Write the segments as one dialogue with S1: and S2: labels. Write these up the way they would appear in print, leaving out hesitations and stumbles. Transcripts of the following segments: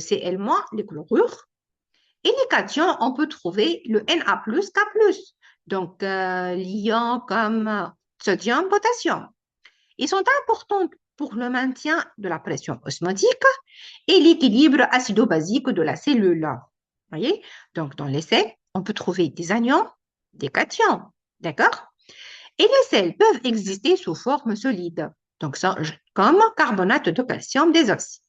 S1: Cl-, les chlorures. Et les cations, on peut trouver le Na+, K+. Donc, l'ion comme sodium, potassium. Ils sont importants pour le maintien de la pression osmotique et l'équilibre acido-basique de la cellule. Voyez? Donc, dans les sels, on peut trouver des anions, des cations. D'accord? Et les sels peuvent exister sous forme solide, donc ça, comme carbonate de calcium des os.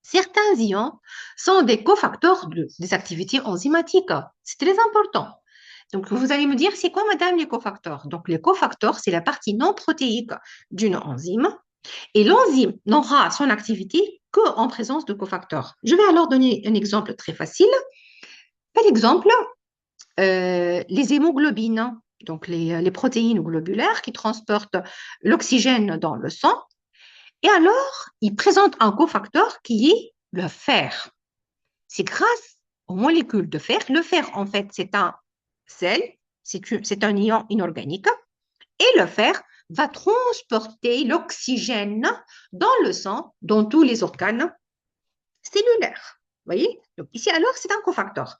S1: Certains ions sont des cofacteurs des activités enzymatiques. C'est très important. Donc, vous allez me dire, c'est quoi, madame, les cofacteurs? Donc, les cofacteurs, c'est la partie non protéique d'une enzyme. Et l'enzyme n'aura son activité qu'en présence de cofacteurs. Je vais alors donner un exemple très facile. Par exemple, les hémoglobines, donc les protéines globulaires qui transportent l'oxygène dans le sang. Et alors, ils présentent un cofacteur qui est le fer. C'est grâce aux molécules de fer. Le fer, en fait, c'est un sel, c'est un ion inorganique. Et le fer va transporter l'oxygène dans le sang, dans tous les organes cellulaires. Vous voyez? Donc ici, alors, c'est un cofacteur.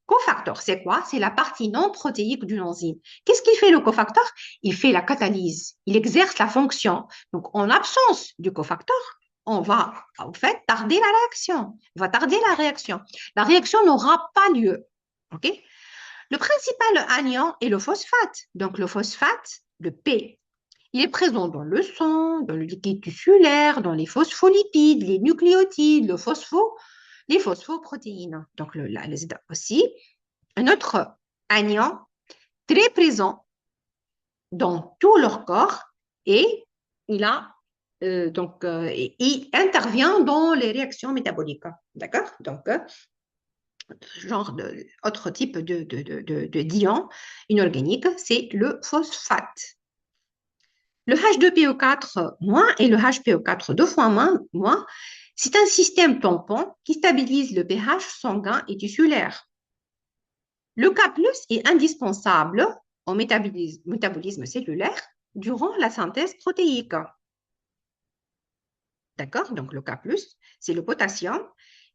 S1: Cofacteur, c'est quoi? C'est la partie non protéique d'une enzyme. Qu'est-ce qu'il fait le cofacteur? Il fait la catalyse. Il exerce la fonction. Donc, en absence du cofacteur, on va, en fait, tarder la réaction. On va tarder la réaction. La réaction n'aura pas lieu. OK? Le principal anion est le phosphate. Donc, le phosphate, le P, il est présent dans le sang, dans le liquide tissulaire, dans les phospholipides, les nucléotides, les phosphoprotéines. Donc, aussi. Un autre anion très présent dans tout leur corps et il intervient dans les réactions métaboliques. D'accord? Donc, autre type d'ion inorganique, c'est le phosphate. Le H2PO4- et le HPO4 deux fois moins, c'est un système tampon qui stabilise le pH sanguin et tissulaire. Le K+ est indispensable au métabolisme cellulaire durant la synthèse protéique. D'accord? Donc, le K+, c'est le potassium.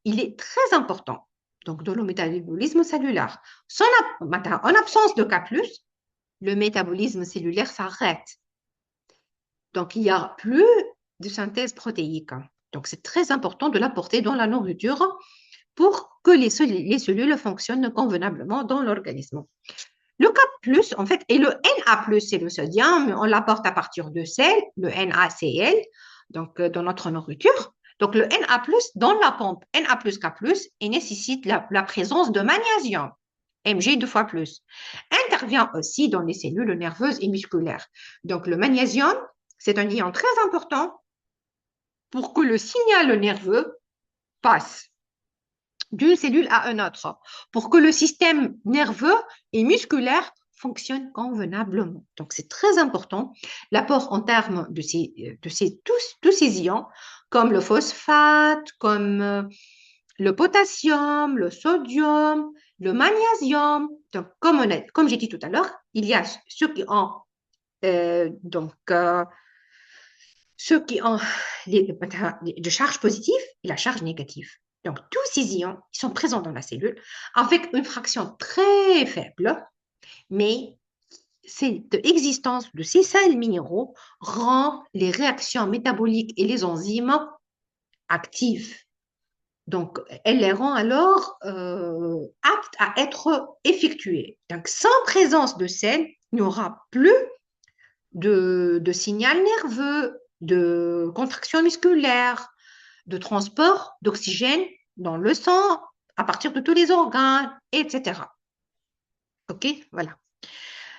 S1: Il est très important donc, dans le métabolisme cellulaire. En absence de K+, le métabolisme cellulaire s'arrête. Donc, il n'y a plus de synthèse protéique. Donc, c'est très important de l'apporter dans la nourriture pour que les cellules fonctionnent convenablement dans l'organisme. Le K+, en fait, et le Na+, c'est le sodium, on l'apporte à partir de sel, le NaCl, donc dans notre nourriture. Donc, le Na+, dans la pompe Na+, K+, il nécessite la présence de magnésium, Mg deux fois plus. Intervient aussi dans les cellules nerveuses et musculaires. Donc, le magnésium, c'est un ion très important pour que le signal nerveux passe d'une cellule à une autre, pour que le système nerveux et musculaire fonctionne convenablement. Donc, c'est très important l'apport en termes de tous ces ions, comme le phosphate, comme le potassium, le sodium, le magnésium. Donc, comme j'ai dit tout à l'heure, il y a ceux qui ont ceux qui ont de charge positive et la charge négative. Donc, tous ces ions ils sont présents dans la cellule avec une fraction très faible, mais cette existence de ces sels minéraux rend les réactions métaboliques et les enzymes actives. Donc, elle les rend alors aptes à être effectuées. Donc, sans présence de sel, il n'y aura plus de signal nerveux, de contraction musculaire, de transport d'oxygène dans le sang, à partir de tous les organes, etc. OK, voilà.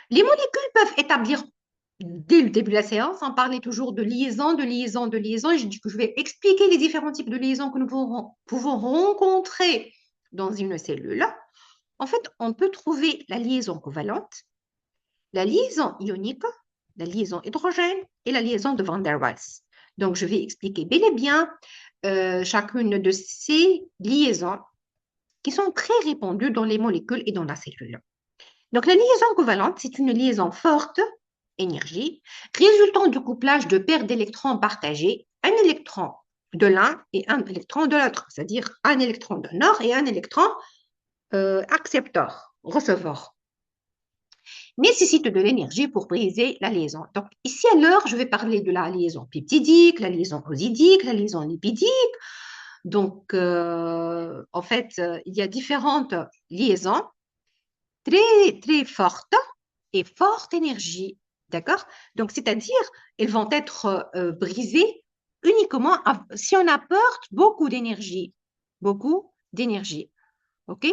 S1: Les molécules peuvent établir, dès le début de la séance, on parlait toujours de liaison, de liaison, de liaison, et je dis que je vais expliquer les différents types de liaisons que nous pouvons rencontrer dans une cellule. En fait, on peut trouver la liaison covalente, la liaison ionique, la liaison hydrogène et la liaison de Van der Waals. Donc, je vais expliquer bel et bien chacune de ces liaisons qui sont très répandues dans les molécules et dans la cellule. Donc, la liaison covalente, c'est une liaison forte, énergie, résultant du couplage de paires d'électrons partagés. Un électron de l'un et un électron de l'autre, c'est-à-dire un électron donneur et un électron accepteur, receveur, nécessite de l'énergie pour briser la liaison. Donc, ici, alors, je vais parler de la liaison peptidique, la liaison osidique, la liaison lipidique. Donc, en fait, il y a différentes liaisons très, très fortes et forte énergie. D'accord? Donc, c'est-à-dire, elles vont être brisées uniquement si on apporte beaucoup d'énergie. Beaucoup d'énergie. OK?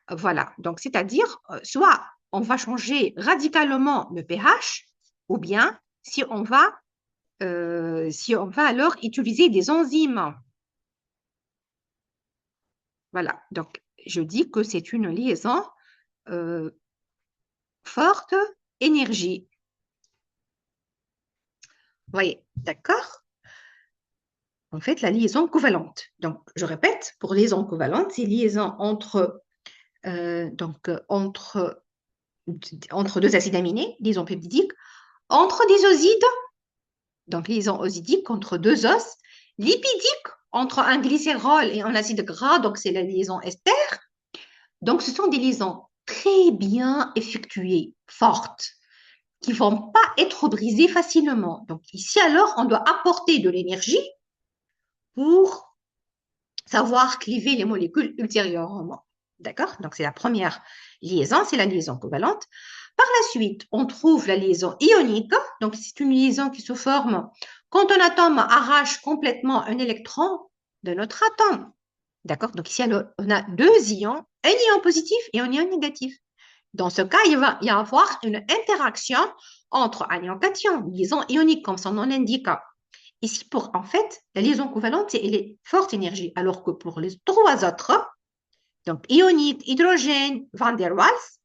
S1: Voilà. Donc, c'est-à-dire, soit on va changer radicalement le pH, ou bien si on va alors utiliser des enzymes. Voilà. Donc, je dis que c'est une liaison forte énergie. Vous voyez, d'accord? En fait, la liaison covalente. Donc, je répète, pour liaison covalente, c'est liaison entre deux acides aminés, liaison peptidique, entre des osides, donc liaison osidique entre deux os, lipidique entre un glycérol et un acide gras, donc c'est la liaison ester. Donc, ce sont des liaisons très bien effectuées, fortes, qui ne vont pas être brisées facilement. Donc, ici, alors, on doit apporter de l'énergie pour savoir cliver les molécules ultérieurement. D'accord? Donc, c'est la première liaison, c'est la liaison covalente. Par la suite, on trouve la liaison ionique. Donc, c'est une liaison qui se forme quand un atome arrache complètement un électron de notre atome. D'accord? Donc, ici, on a deux ions, un ion positif et un ion négatif. Dans ce cas, il va y avoir une interaction entre un ion cation, liaison ionique, comme son nom l'indique. Ici, en fait, la liaison covalente, elle est forte énergie, alors que pour les trois autres, donc ionique, hydrogène, van der Waals,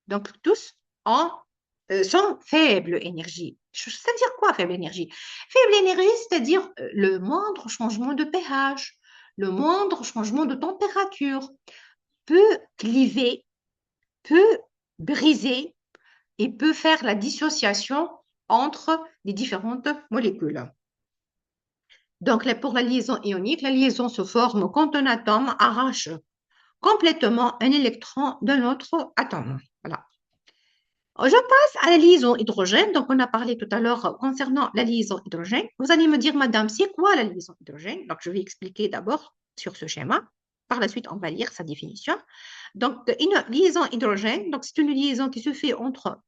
S1: donc tous sont faible énergie. C'est-à-dire quoi, faible énergie? Faible énergie, c'est-à-dire le moindre changement de pH, le moindre changement de température peut cliver, peut briser et peut faire la dissociation entre les différentes molécules. Donc, pour la liaison ionique, la liaison se forme quand un atome arrache complètement un électron d'un autre atome. Voilà. Je passe à la liaison hydrogène. Donc, on a parlé tout à l'heure concernant la liaison hydrogène. Vous allez me dire, madame, c'est quoi la liaison hydrogène? Donc, je vais expliquer d'abord sur ce schéma. Par la suite, on va lire sa définition. Donc, une liaison hydrogène, donc c'est une liaison qui se fait entre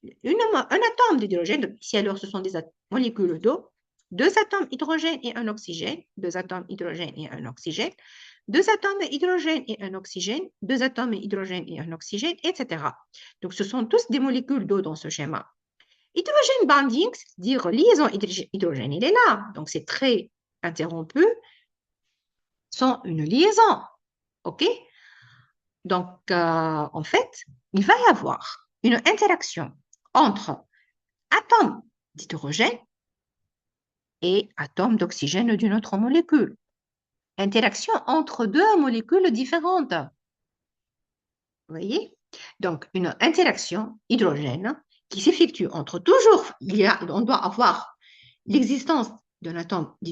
S1: un atome d'hydrogène. Ici, alors, ce sont des molécules d'eau. Deux atomes hydrogène et un oxygène. Deux atomes hydrogène et un oxygène. Deux atomes hydrogène et un oxygène, deux atomes hydrogène et un oxygène, etc. Donc, ce sont tous des molécules d'eau dans ce schéma. Hydrogène bonding, c'est-à-dire liaison hydrogène, il est là. Donc, c'est très interrompu, sont une liaison. OK? Donc, en fait, il va y avoir une interaction entre atomes d'hydrogène et atomes d'oxygène d'une autre molécule. Interaction entre deux molécules différentes. Vous voyez? Donc, une interaction hydrogène qui s'effectue entre toujours, on doit avoir l'existence d'un atome d'hydrogène